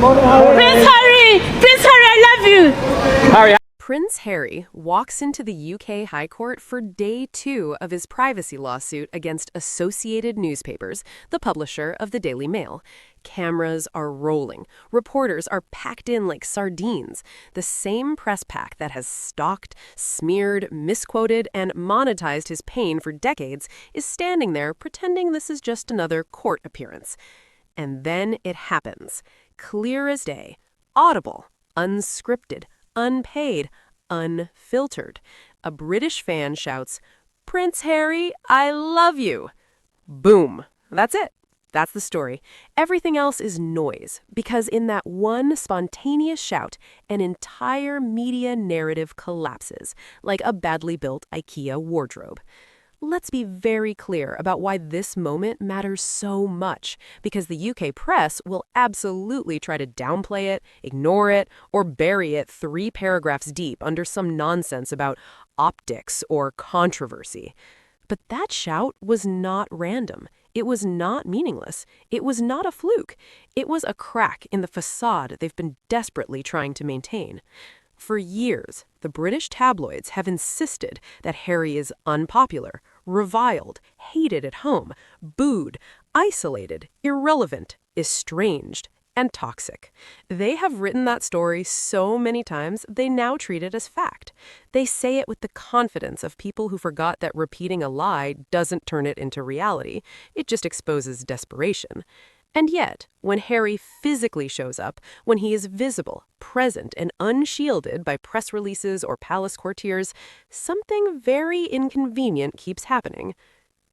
Prince Harry! Prince Harry, I love you! Harry. Prince Harry walks into the UK High Court for day 2 of his privacy lawsuit against Associated Newspapers, the publisher of the Daily Mail. Cameras are rolling. Reporters are packed in like sardines. The same press pack that has stalked, smeared, misquoted, and monetized his pain for decades is standing there pretending this is just another court appearance. And then it happens. Clear as day. Audible. Unscripted. Unpaid, unfiltered. A British fan shouts, "Prince Harry, I love you." Boom. That's it. That's the story. Everything else is noise, because in that one spontaneous shout, an entire media narrative collapses, like a badly built IKEA wardrobe. Let's be very clear about why this moment matters so much, because the UK press will absolutely try to downplay it, ignore it, or bury it 3 paragraphs deep under some nonsense about optics or controversy. But that shout was not random. It was not meaningless. It was not a fluke. It was a crack in the facade they've been desperately trying to maintain. For years, the British tabloids have insisted that Harry is unpopular, reviled, hated at home, booed, isolated, irrelevant, estranged, and toxic. They have written that story so many times, they now treat it as fact. They say it with the confidence of people who forgot that repeating a lie doesn't turn it into reality. It just exposes desperation. And yet, when Harry physically shows up, when he is visible, present, and unshielded by press releases or palace courtiers, something very inconvenient keeps happening.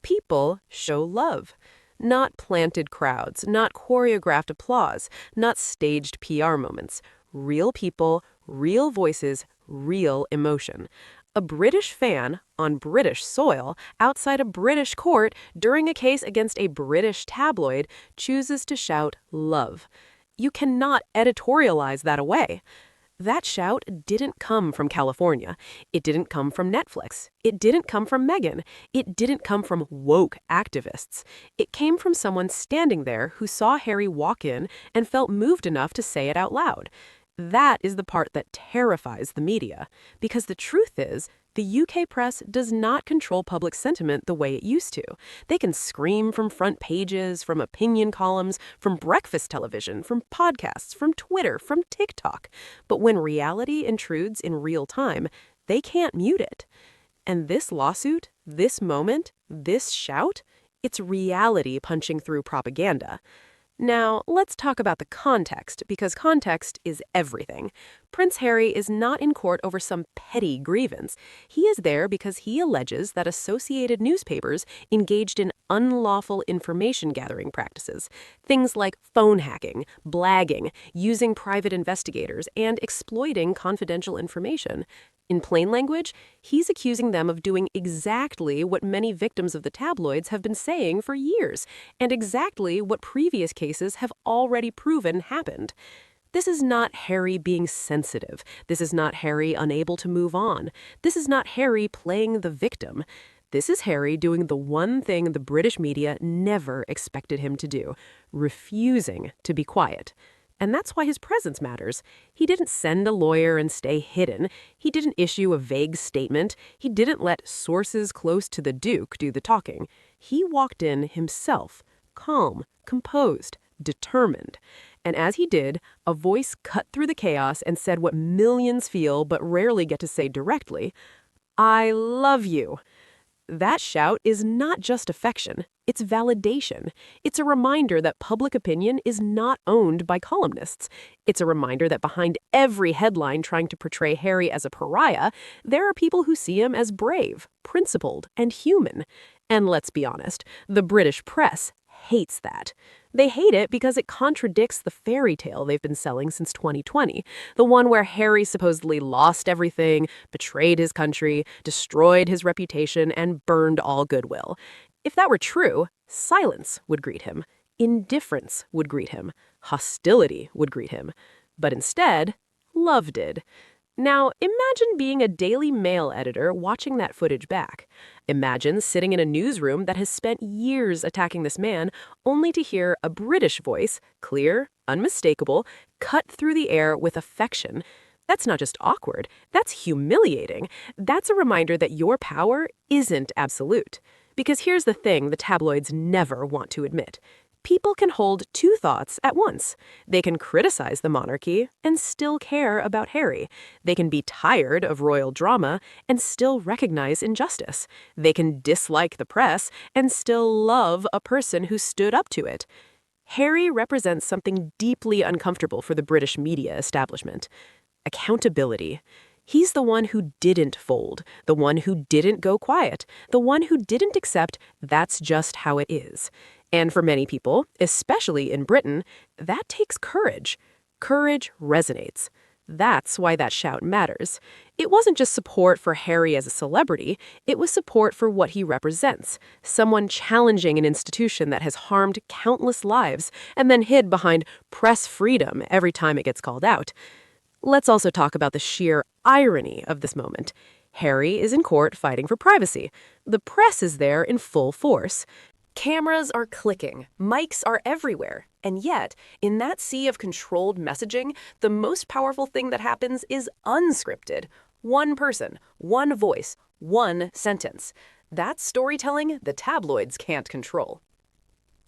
People show love. Not planted crowds, not choreographed applause, not staged PR moments. Real people, real voices, real emotion. A British fan on British soil, outside a British court, during a case against a British tabloid, chooses to shout love. You cannot editorialize that away. That shout didn't come from California. It didn't come from Netflix. It didn't come from Meghan. It didn't come from woke activists. It came from someone standing there who saw Harry walk in and felt moved enough to say it out loud. That is the part that terrifies the media, because the truth is, the UK press does not control public sentiment the way it used to. They can scream from front pages, from opinion columns, from breakfast television, from podcasts, from Twitter, from TikTok. But when reality intrudes in real time, they can't mute it. And this lawsuit, this moment, this shout, it's reality punching through propaganda. Now, let's talk about the context, because context is everything. Prince Harry is not in court over some petty grievance. He is there because he alleges that Associated Newspapers engaged in unlawful information gathering practices. Things like phone hacking, blagging, using private investigators, and exploiting confidential information. In plain language, he's accusing them of doing exactly what many victims of the tabloids have been saying for years, and exactly what previous cases have already proven happened. This is not Harry being sensitive. This is not Harry unable to move on. This is not Harry playing the victim. This is Harry doing the one thing the British media never expected him to do, refusing to be quiet. And that's why his presence matters. He didn't send a lawyer and stay hidden. He didn't issue a vague statement. He didn't let sources close to the Duke do the talking. He walked in himself, calm, composed, determined. And as he did, a voice cut through the chaos and said what millions feel but rarely get to say directly, "I love you." That shout is not just affection, it's validation. It's a reminder that public opinion is not owned by columnists. It's a reminder that behind every headline trying to portray Harry as a pariah, there are people who see him as brave, principled, and human. And let's be honest, the British press hates that. They hate it because it contradicts the fairy tale they've been selling since 2020, the one where Harry supposedly lost everything, betrayed his country, destroyed his reputation, and burned all goodwill. If that were true, silence would greet him, indifference would greet him, hostility would greet him. But instead, love did. Now, imagine being a Daily Mail editor watching that footage back. Imagine sitting in a newsroom that has spent years attacking this man, only to hear a British voice, clear, unmistakable, cut through the air with affection. That's not just awkward, that's humiliating. That's a reminder that your power isn't absolute. Because here's the thing the tabloids never want to admit. People can hold two thoughts at once. They can criticize the monarchy and still care about Harry. They can be tired of royal drama and still recognize injustice. They can dislike the press and still love a person who stood up to it. Harry represents something deeply uncomfortable for the British media establishment. Accountability. He's the one who didn't fold, the one who didn't go quiet, the one who didn't accept that's just how it is. And for many people, especially in Britain, that takes courage. Courage resonates. That's why that shout matters. It wasn't just support for Harry as a celebrity, it was support for what he represents, someone challenging an institution that has harmed countless lives and then hid behind press freedom every time it gets called out. Let's also talk about the sheer irony of this moment. Harry is in court fighting for privacy. The press is there in full force. Cameras are clicking, mics are everywhere, and yet, in that sea of controlled messaging, the most powerful thing that happens is unscripted. One person, one voice, one sentence. That's storytelling the tabloids can't control.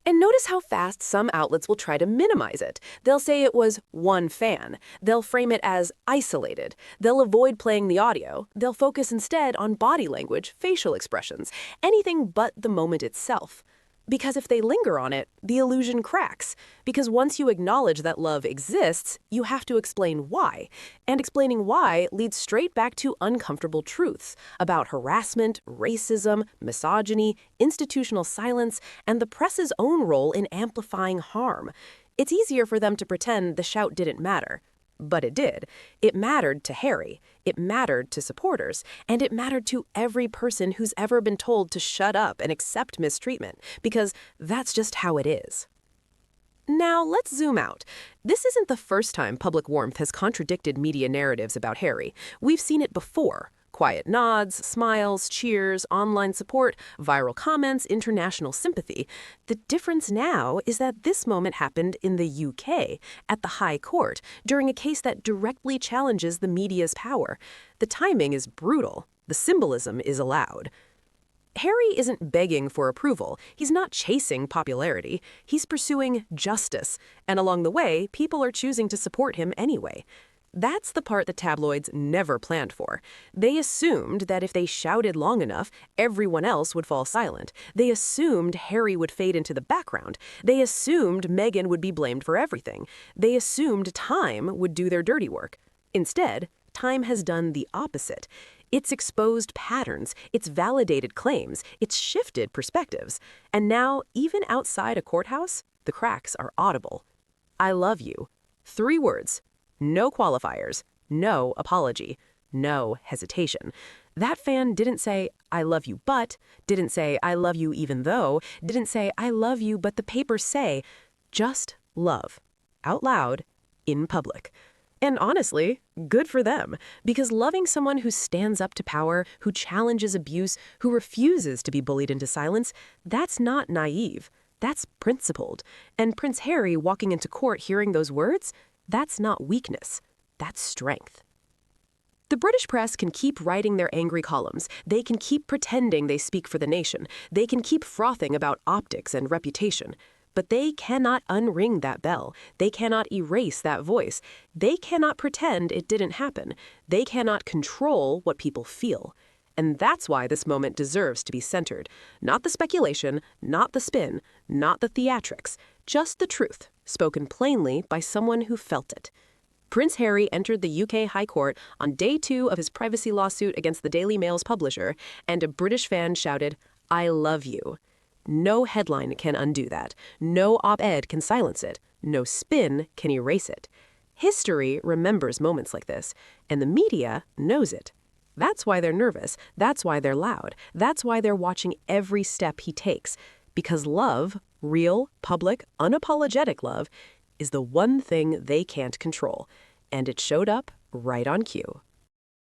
And notice how fast some outlets will try to minimize it. They'll say it was one fan. They'll frame it as isolated. They'll avoid playing the audio. They'll focus instead on body language, facial expressions, anything but the moment itself. Because if they linger on it, the illusion cracks. Because once you acknowledge that love exists, you have to explain why. And explaining why leads straight back to uncomfortable truths about harassment, racism, misogyny, institutional silence, and the press's own role in amplifying harm. It's easier for them to pretend the shout didn't matter. But it did. It mattered to Harry, it mattered to supporters, and it mattered to every person who's ever been told to shut up and accept mistreatment, because that's just how it is. Now, let's zoom out. This isn't the first time public warmth has contradicted media narratives about Harry. We've seen it before. Quiet nods, smiles, cheers, online support, viral comments, international sympathy. The difference now is that this moment happened in the UK, at the High Court, during a case that directly challenges the media's power. The timing is brutal. The symbolism is allowed. Harry isn't begging for approval. He's not chasing popularity. He's pursuing justice. And along the way, people are choosing to support him anyway. That's the part the tabloids never planned for. They assumed that if they shouted long enough, everyone else would fall silent. They assumed Harry would fade into the background. They assumed Meghan would be blamed for everything. They assumed time would do their dirty work. Instead, time has done the opposite. It's exposed patterns, it's validated claims, it's shifted perspectives. And now, even outside a courthouse, the cracks are audible. I love you. 3 words. No qualifiers, no apology, no hesitation. That fan didn't say, I love you but, didn't say, I love you even though, didn't say, I love you but the papers say, just love. Out loud, in public. And honestly, good for them, because loving someone who stands up to power, who challenges abuse, who refuses to be bullied into silence, that's not naive. That's principled. And Prince Harry walking into court hearing those words, that's not weakness, that's strength. The British press can keep writing their angry columns. They can keep pretending they speak for the nation. They can keep frothing about optics and reputation. But they cannot unring that bell. They cannot erase that voice. They cannot pretend it didn't happen. They cannot control what people feel. And that's why this moment deserves to be centered. Not the speculation, not the spin, not the theatrics, just the truth, spoken plainly by someone who felt it. Prince Harry entered the UK High Court on day 2 of his privacy lawsuit against the Daily Mail's publisher, and a British fan shouted, I love you. No headline can undo that. No op-ed can silence it. No spin can erase it. History remembers moments like this, and the media knows it. That's why they're nervous. That's why they're loud. That's why they're watching every step he takes. Because love, real, public, unapologetic love, is the one thing they can't control. And it showed up right on cue.